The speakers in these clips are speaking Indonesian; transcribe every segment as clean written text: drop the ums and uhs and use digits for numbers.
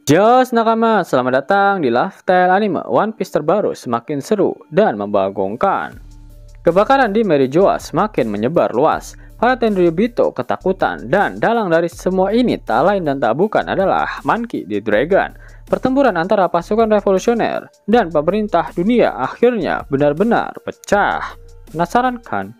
Jos nakama, selamat datang di Lifestyle Anime One Piece terbaru semakin seru dan membagongkan. Kebakaran di Merijoa semakin menyebar luas. Para Tenryubito ketakutan dan dalang dari semua ini tak lain dan tak bukan adalah Monkey D. Dragon. Pertempuran antara pasukan revolusioner dan pemerintah dunia akhirnya benar-benar pecah. Penasaran kan?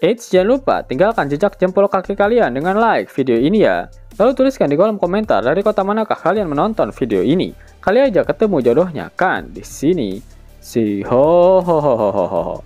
Eits, jangan lupa tinggalkan jejak jempol kaki kalian dengan like video ini ya. Lalu tuliskan di kolom komentar dari kota manakah kalian menonton video ini. Kali aja ketemu jodohnya kan di sini. Si ho ho ho ho ho ho.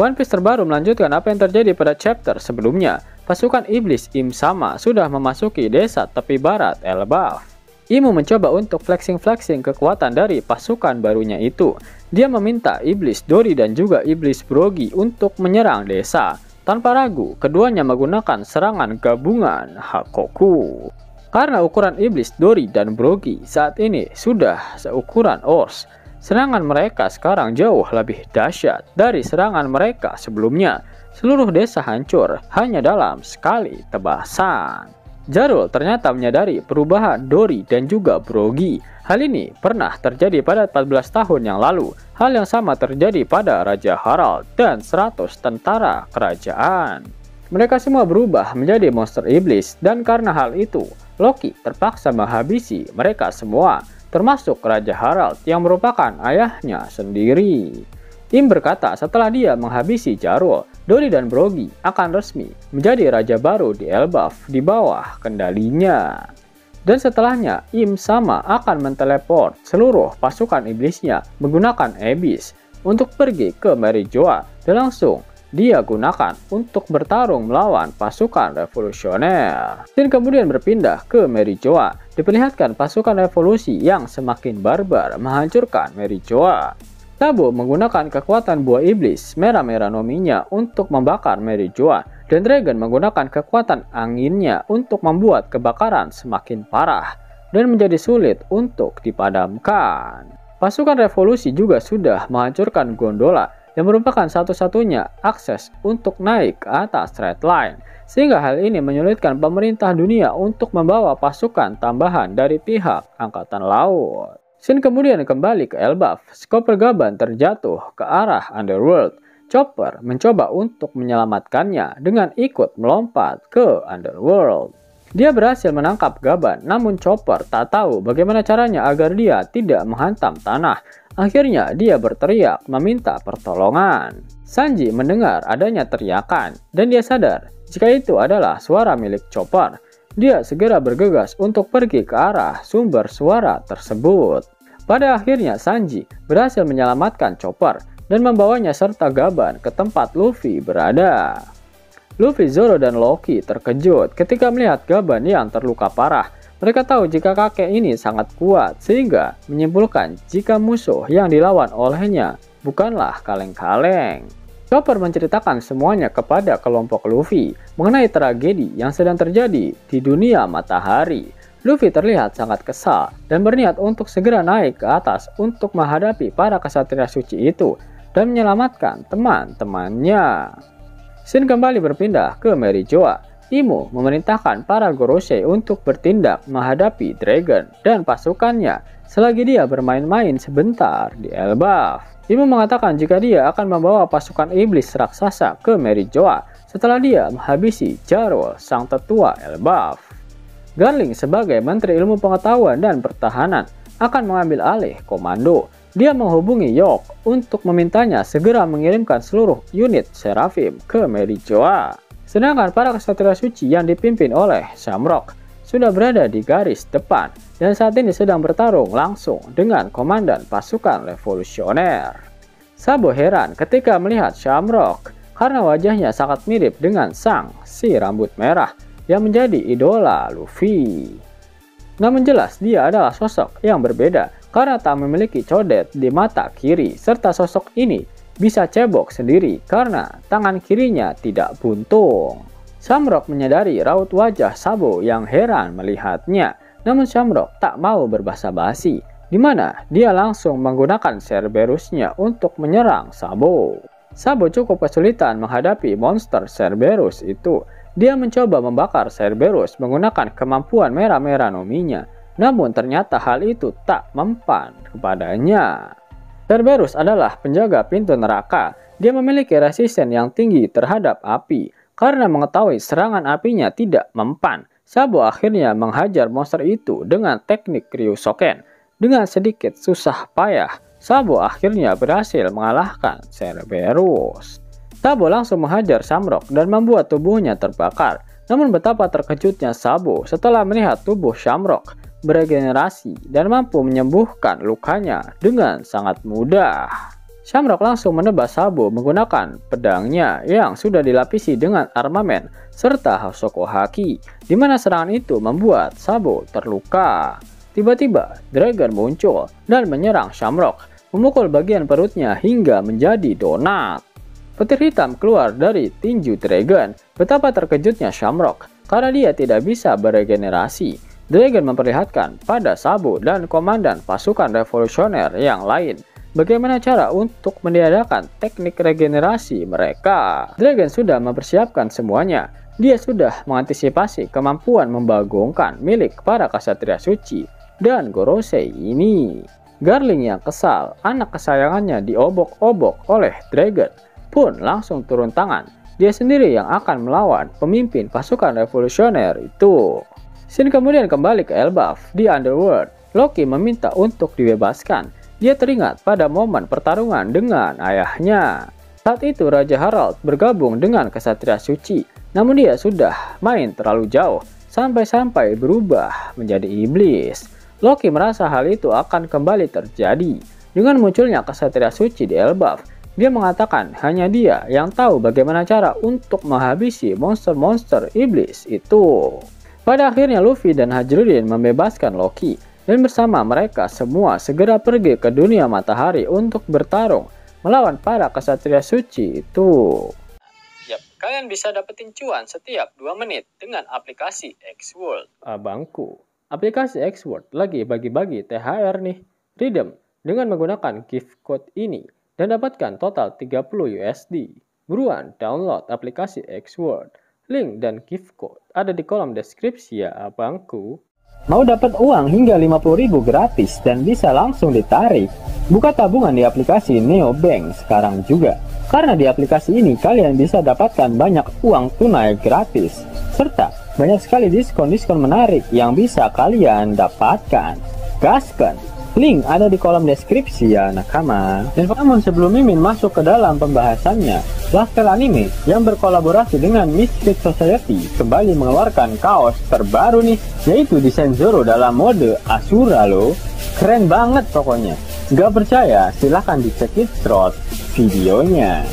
One Piece terbaru melanjutkan apa yang terjadi pada chapter sebelumnya. Pasukan iblis Im Sama sudah memasuki desa tepi barat Elbaf. Imu mencoba untuk flexing kekuatan dari pasukan barunya itu. Dia meminta iblis Dori dan juga iblis Brogy untuk menyerang desa. Tanpa ragu, keduanya menggunakan serangan gabungan Hakoku. Karena ukuran iblis Dori dan Brogy saat ini sudah seukuran Ors, serangan mereka sekarang jauh lebih dahsyat dari serangan mereka sebelumnya. Seluruh desa hancur hanya dalam sekali tebasan. Jarul ternyata menyadari perubahan Dori dan juga Brogy. Hal ini pernah terjadi pada 14 tahun yang lalu. Hal yang sama terjadi pada Raja Harald dan 100 tentara kerajaan. Mereka semua berubah menjadi monster iblis dan karena hal itu, Loki terpaksa menghabisi mereka semua, termasuk Raja Harald yang merupakan ayahnya sendiri. Im berkata setelah dia menghabisi Jarul, Dori dan Brogy akan resmi menjadi raja baru di Elbaf di bawah kendalinya. Dan setelahnya, Im Sama akan menteleport seluruh pasukan iblisnya menggunakan Abyss untuk pergi ke Merijoa dan langsung dia gunakan untuk bertarung melawan pasukan revolusioner. Dan kemudian berpindah ke Merijoa, diperlihatkan pasukan revolusi yang semakin barbar menghancurkan Merijoa. Sabo menggunakan kekuatan buah iblis merah-merah nominya untuk membakar Merijoa, dan Dragon menggunakan kekuatan anginnya untuk membuat kebakaran semakin parah dan menjadi sulit untuk dipadamkan. Pasukan revolusi juga sudah menghancurkan gondola yang merupakan satu-satunya akses untuk naik ke atas red line, sehingga hal ini menyulitkan pemerintah dunia untuk membawa pasukan tambahan dari pihak angkatan laut. Shin kemudian kembali ke Elbaf. Chopper Gaban terjatuh ke arah Underworld. Chopper mencoba untuk menyelamatkannya dengan ikut melompat ke Underworld. Dia berhasil menangkap Gaban, namun Chopper tak tahu bagaimana caranya agar dia tidak menghantam tanah. Akhirnya dia berteriak meminta pertolongan. Sanji mendengar adanya teriakan dan dia sadar jika itu adalah suara milik Chopper. Dia segera bergegas untuk pergi ke arah sumber suara tersebut. Pada akhirnya Sanji berhasil menyelamatkan Chopper dan membawanya serta Gaban ke tempat Luffy berada. Luffy, Zoro, dan Loki terkejut ketika melihat Gaban yang terluka parah. Mereka tahu jika kakek ini sangat kuat sehingga menyimpulkan jika musuh yang dilawan olehnya bukanlah kaleng-kaleng. Chopper menceritakan semuanya kepada kelompok Luffy mengenai tragedi yang sedang terjadi di dunia matahari. Luffy terlihat sangat kesal dan berniat untuk segera naik ke atas untuk menghadapi para kesatria suci itu dan menyelamatkan teman-temannya. Shin kembali berpindah ke Merijoa. Imu memerintahkan para Gorosei untuk bertindak menghadapi Dragon dan pasukannya selagi dia bermain-main sebentar di Elbaf. Imu mengatakan jika dia akan membawa pasukan iblis raksasa ke Merijoa setelah dia menghabisi Jarul, sang tetua Elbaf. Garling sebagai Menteri Ilmu Pengetahuan dan Pertahanan akan mengambil alih komando. Dia menghubungi York untuk memintanya segera mengirimkan seluruh unit Seraphim ke Merijoa. Sedangkan para kesatria suci yang dipimpin oleh Shamrock sudah berada di garis depan dan saat ini sedang bertarung langsung dengan komandan pasukan revolusioner. Sabo heran ketika melihat Shamrock karena wajahnya sangat mirip dengan si rambut merah yang menjadi idola Luffy. Namun jelas dia adalah sosok yang berbeda karena tak memiliki codet di mata kiri serta sosok ini bisa cebok sendiri karena tangan kirinya tidak buntung. Shamrock menyadari raut wajah Sabo yang heran melihatnya, namun Shamrock tak mau berbasa-basi, di mana dia langsung menggunakan Cerberusnya untuk menyerang Sabo. Sabo cukup kesulitan menghadapi monster Cerberus itu. Dia mencoba membakar Cerberus menggunakan kemampuan merah-merah nominya, namun ternyata hal itu tak mempan kepadanya. Cerberus adalah penjaga pintu neraka. Dia memiliki resisten yang tinggi terhadap api. Karena mengetahui serangan apinya tidak mempan, Sabo akhirnya menghajar monster itu dengan teknik Ryusoken. Dengan sedikit susah payah, Sabo akhirnya berhasil mengalahkan Cerberus. Sabo langsung menghajar Shamrock dan membuat tubuhnya terbakar. Namun betapa terkejutnya Sabo setelah melihat tubuh Shamrock beregenerasi dan mampu menyembuhkan lukanya dengan sangat mudah. Shamrock langsung menebas Sabo menggunakan pedangnya yang sudah dilapisi dengan armamen serta Hosoku Haki, di mana serangan itu membuat Sabo terluka. Tiba-tiba Dragon muncul dan menyerang Shamrock, memukul bagian perutnya hingga menjadi donat. Petir hitam keluar dari tinju Dragon. Betapa terkejutnya Shamrock karena dia tidak bisa beregenerasi. Dragon memperlihatkan pada Sabo dan komandan pasukan revolusioner yang lain bagaimana cara untuk meniadakan teknik regenerasi mereka. Dragon sudah mempersiapkan semuanya. Dia sudah mengantisipasi kemampuan membagongkan milik para ksatria suci dan Gorosei ini. Garling yang kesal, anak kesayangannya diobok-obok oleh Dragon, pun langsung turun tangan. Dia sendiri yang akan melawan pemimpin pasukan revolusioner itu. Scene kemudian kembali ke Elbaf di Underworld. Loki meminta untuk dibebaskan. Dia teringat pada momen pertarungan dengan ayahnya. Saat itu Raja Harald bergabung dengan Ksatria Suci. Namun dia sudah main terlalu jauh sampai-sampai berubah menjadi iblis. Loki merasa hal itu akan kembali terjadi. Dengan munculnya Ksatria Suci di Elbaf, dia mengatakan hanya dia yang tahu bagaimana cara untuk menghabisi monster-monster iblis itu. Pada akhirnya Luffy dan Hajrudin membebaskan Loki, dan bersama mereka semua segera pergi ke dunia matahari untuk bertarung melawan para ksatria suci itu. Yap, kalian bisa dapetin cuan setiap 2 menit dengan aplikasi X-World. Abangku, aplikasi X-World lagi bagi-bagi THR nih. Redeem dengan menggunakan gift code ini dan dapatkan total 30 USD. Buruan download aplikasi X-World. Link dan gift code ada di kolom deskripsi ya abangku. Mau dapat uang hingga 50.000 gratis dan bisa langsung ditarik? Buka tabungan di aplikasi Neobank sekarang juga. Karena di aplikasi ini kalian bisa dapatkan banyak uang tunai gratis. Serta banyak sekali diskon-diskon menarik yang bisa kalian dapatkan. Gaskan! Link ada di kolom deskripsi ya nakama. Dan namun sebelum Mimin masuk ke dalam pembahasannya, Lifestyle Anime yang berkolaborasi dengan Misfit Society kembali mengeluarkan kaos terbaru nih, yaitu desain Zoro dalam mode Asura loh. Keren banget pokoknya. Gak percaya? Silahkan dicek through videonya.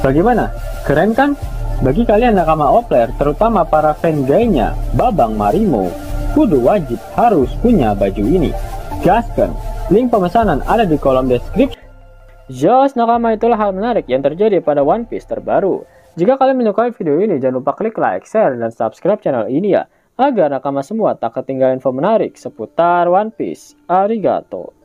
Bagaimana? Keren kan? Bagi kalian nakama Opler, terutama para fan gaynya Babang Marimo, kudu wajib harus punya baju ini. Gaskan! Link pemesanan ada di kolom deskripsi. Jos nakama, itulah hal menarik yang terjadi pada One Piece terbaru. Jika kalian menyukai video ini, jangan lupa klik like, share, dan subscribe channel ini ya, agar nakama semua tak ketinggalan info menarik seputar One Piece. Arigato!